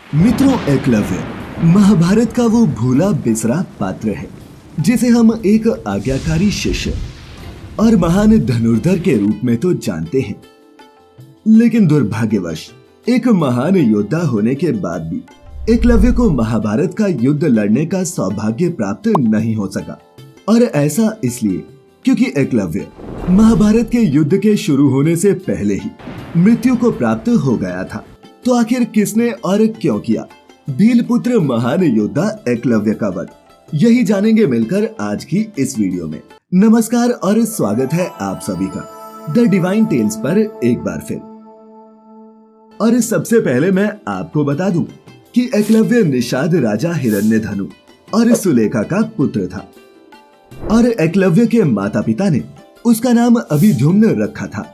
मित्रों, एकलव्य महाभारत का वो भूला बिसरा पात्र है जिसे हम एक आज्ञाकारी शिष्य और महान धनुर्धर के रूप में तो जानते हैं, लेकिन दुर्भाग्यवश एक महान योद्धा होने के बाद भी एकलव्य को महाभारत का युद्ध लड़ने का सौभाग्य प्राप्त नहीं हो सका। और ऐसा इसलिए क्योंकि एकलव्य महाभारत के युद्ध के शुरू होने से पहले ही मृत्यु को प्राप्त हो गया था। तो आखिर किसने और क्यों किया भील पुत्र महान योद्धा एकलव्य का वध, यही जानेंगे मिलकर आज की इस वीडियो में। नमस्कार और स्वागत है आप सभी का द डिवाइन टेल्स पर एक बार फिर। और सबसे पहले मैं आपको बता दूं कि एकलव्य निषाद राजा हिरण्यधनु और सुलेखा का पुत्र था और एकलव्य के माता पिता ने उसका नाम अभिद्युम्न रखा था,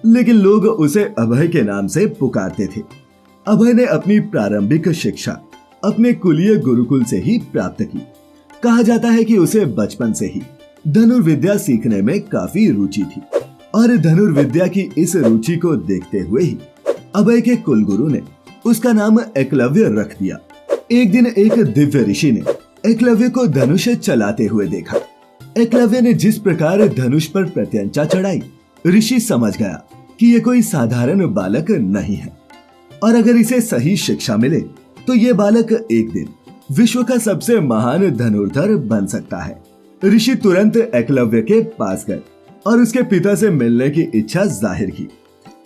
लेकिन लोग उसे अभय के नाम से पुकारते थे। अभय ने अपनी प्रारंभिक शिक्षा अपने कुलीय गुरुकुल से ही प्राप्त की। कहा जाता है कि उसे बचपन से ही धनुर्विद्या सीखने में काफी रुचि थी और धनुर्विद्या की इस रुचि को देखते हुए ही अभय के कुलगुरु ने उसका नाम एकलव्य रख दिया। एक दिन एक दिव्य ऋषि ने एकलव्य को धनुष चलाते हुए देखा। एकलव्य ने जिस प्रकार धनुष पर प्रत्यंचा चढ़ाई, ऋषि समझ गया कि ये कोई साधारण बालक नहीं है और अगर इसे सही शिक्षा मिले तो ये बालक एक दिन विश्व का सबसे महान धनुर्धर बन सकता है। ऋषि तुरंत एकलव्य के पास गए और उसके पिता से मिलने की इच्छा जाहिर की।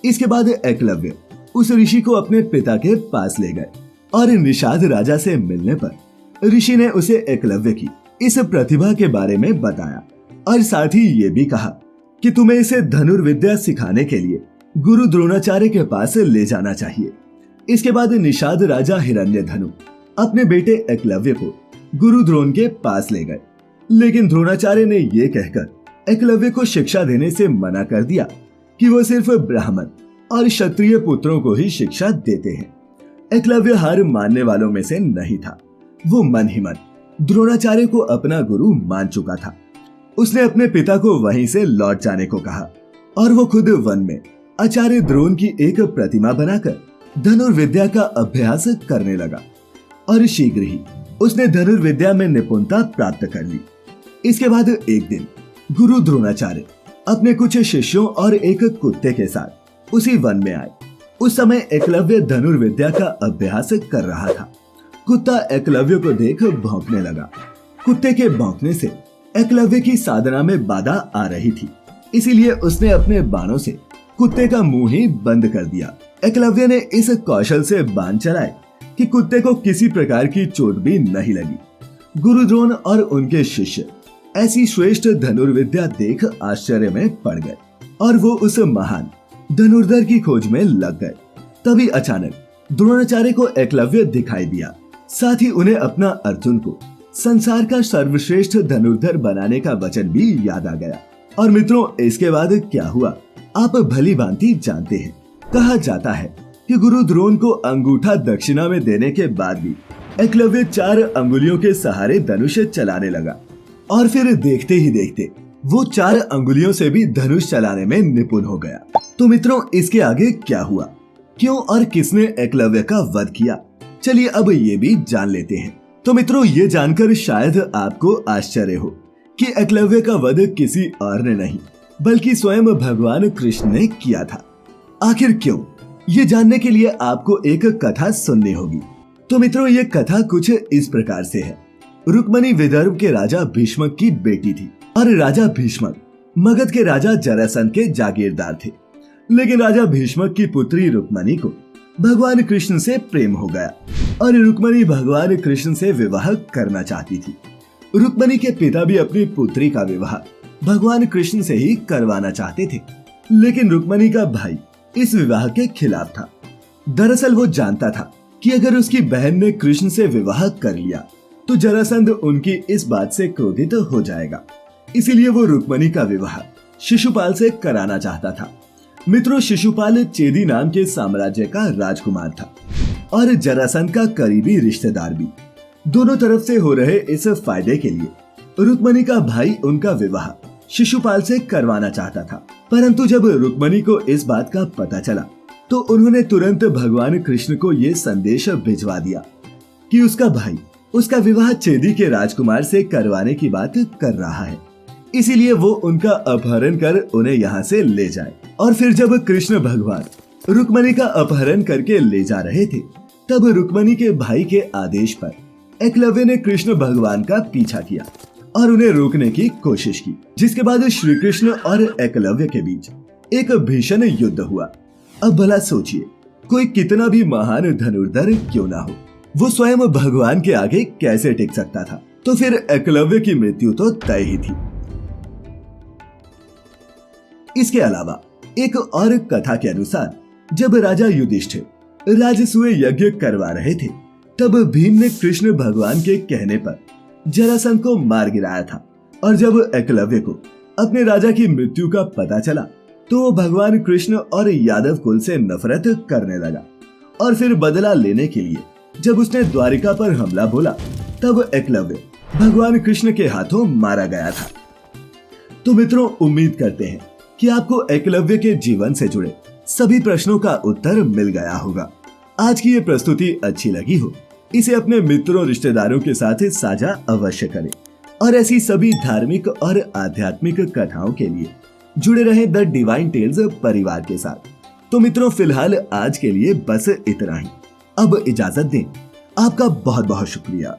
इसके बाद एकलव्य उस ऋषि को अपने पिता के पास ले गए और निषाद राजा से मिलने पर ऋषि ने उसे एकलव्य की इस प्रतिभा के बारे में बताया और साथ ही ये भी कहा कि तुम्हें इसे धनुर्विद्या सिखाने के लिए गुरु द्रोणाचार्य के पास ले जाना चाहिए। इसके बाद निषाद राजा हिरण्यधनु अपने बेटे एकलव्य को गुरु द्रोण के पास ले गए, लेकिन द्रोणाचार्य ने ये कहकर एकलव्य को शिक्षा देने से मना कर दिया कि वो सिर्फ ब्राह्मण और क्षत्रिय पुत्रों को ही शिक्षा देते हैं। एकलव्य हार मानने वालों में से नहीं था। वो मन ही मन द्रोणाचार्य को अपना गुरु मान चुका था। उसने अपने पिता को वहीं से लौट जाने को कहा और वो खुद वन में आचार्य द्रोण की एक प्रतिमा बनाकर धनुर्विद्या का अभ्यास करने लगा और शीघ्र ही उसने धनुर्विद्या में निपुणता प्राप्त कर ली। इसके बाद एक दिन गुरु द्रोणाचार्य अपने कुछ शिष्यों और एक कुत्ते के साथ उसी वन में आए। उस समय एकलव्य धनुर्विद्या का अभ्यास कर रहा था। कुत्ता एकलव्य को देख भौंकने लगा। कुत्ते के भौंकने से एकलव्य की साधना में बाधा आ रही थी, इसीलिए उसने अपने बाणों से कुत्ते का मुंह ही बंद कर दिया। एकलव्य ने इस कौशल से बाण चलाए कि कुत्ते को किसी प्रकार की चोट भी नहीं लगी। गुरु द्रोण और उनके शिष्य ऐसी श्रेष्ठ धनुर्विद्या देख आश्चर्य में पड़ गए और वो उस महान धनुर्धर की खोज में लग गए। तभी अचानक द्रोणाचार्य को एकलव्य दिखाई दिया। साथ ही उन्हें अपना अर्जुन को संसार का सर्वश्रेष्ठ धनुर्धर बनाने का वचन भी याद आ गया। और मित्रों, इसके बाद क्या हुआ आप भली भांति जानते हैं। कहा जाता है कि गुरु द्रोण को अंगूठा दक्षिणा में देने के बाद भी एकलव्य 4 अंगुलियों के सहारे धनुष चलाने लगा और फिर देखते ही देखते वो 4 अंगुलियों से भी धनुष चलाने में निपुण हो गया। तो मित्रों, इसके आगे क्या हुआ, क्यों और किसने एकलव्य का वध किया, चलिए अब ये भी जान लेते हैं। तो मित्रों, ये जानकर शायद आपको आश्चर्य हो कि एकलव्य का वध किसी और ने नहीं बल्कि स्वयं भगवान कृष्ण ने किया था। आखिर क्यों, ये जानने के लिए आपको एक कथा सुननी होगी। तो मित्रों, ये कथा कुछ इस प्रकार से है। रुक्मणी विदर्भ के राजा भीष्मक की बेटी थी और राजा भीष्मक मगध के राजा जरासंध के जागीरदार थे। लेकिन राजा भीष्मक की पुत्री रुक्मणी को भगवान कृष्ण से प्रेम हो गया और रुक्मणी भगवान कृष्ण से विवाह करना चाहती थी। रुक्मणी के पिता भी अपनी पुत्री का विवाह भगवान कृष्ण से ही करवाना चाहते थे, लेकिन रुक्मणी का भाई इस विवाह के खिलाफ था। दरअसल वो जानता था कि अगर उसकी बहन ने कृष्ण से विवाह कर लिया तो जरासंध उनकी इस बात से क्रोधित हो जाएगा। इसीलिए वो रुक्मणी का विवाह शिशुपाल से कराना चाहता था। मित्रों, शिशुपाल चेदी नाम के साम्राज्य का राजकुमार था और जरासंध का करीबी रिश्तेदार भी। दोनों तरफ से हो रहे इस फायदे के लिए रुक्मणी का भाई उनका विवाह शिशुपाल से करवाना चाहता था। परंतु जब रुक्मणी को इस बात का पता चला तो उन्होंने तुरंत भगवान कृष्ण को ये संदेश भिजवा दिया कि उसका भाई उसका विवाह चेदी के राजकुमार से करवाने की बात कर रहा है, इसीलिए वो उनका अपहरण कर उन्हें यहाँ से ले जाए। और फिर जब कृष्ण भगवान रुक्मणी का अपहरण करके ले जा रहे थे, तब रुक्मणी के भाई के आदेश पर एकलव्य ने कृष्ण भगवान का पीछा किया और उन्हें रोकने की कोशिश की, जिसके बाद श्री कृष्ण और एकलव्य के बीच एक भीषण युद्ध हुआ। अब भला सोचिए, कोई कितना भी महान धनुर्धर क्यों ना हो, वो स्वयं भगवान के आगे कैसे टिक सकता था। तो फिर एकलव्य की मृत्यु तो तय ही थी। इसके अलावा एक और कथा के अनुसार जब राजा युधिष्ठिर राजसूय यज्ञ करवा रहे थे, तब भीम ने कृष्ण भगवान के कहने पर जरासंध को मार गिराया था। और जब एकलव्य को अपने राजा की मृत्यु का पता चला, तो वो भगवान कृष्ण और यादव कुल से नफरत करने लगा। और फिर बदला लेने के लिए जब उसने द्वारिका पर हमला बोला, तब एकलव्य भगवान कृष्ण के हाथों मारा गया था। तो मित्रों, उम्मीद करते हैं कि आपको एकलव्य के जीवन से जुड़े सभी प्रश्नों का उत्तर मिल गया होगा। आज की ये प्रस्तुति अच्छी लगी हो, इसे अपने मित्रों रिश्तेदारों के साथ साझा अवश्य करें और ऐसी सभी धार्मिक और आध्यात्मिक कथाओं के लिए जुड़े रहें द डिवाइन टेल्स परिवार के साथ। तो मित्रों, फिलहाल आज के लिए बस इतना ही। अब इजाजत दें। आपका बहुत बहुत शुक्रिया।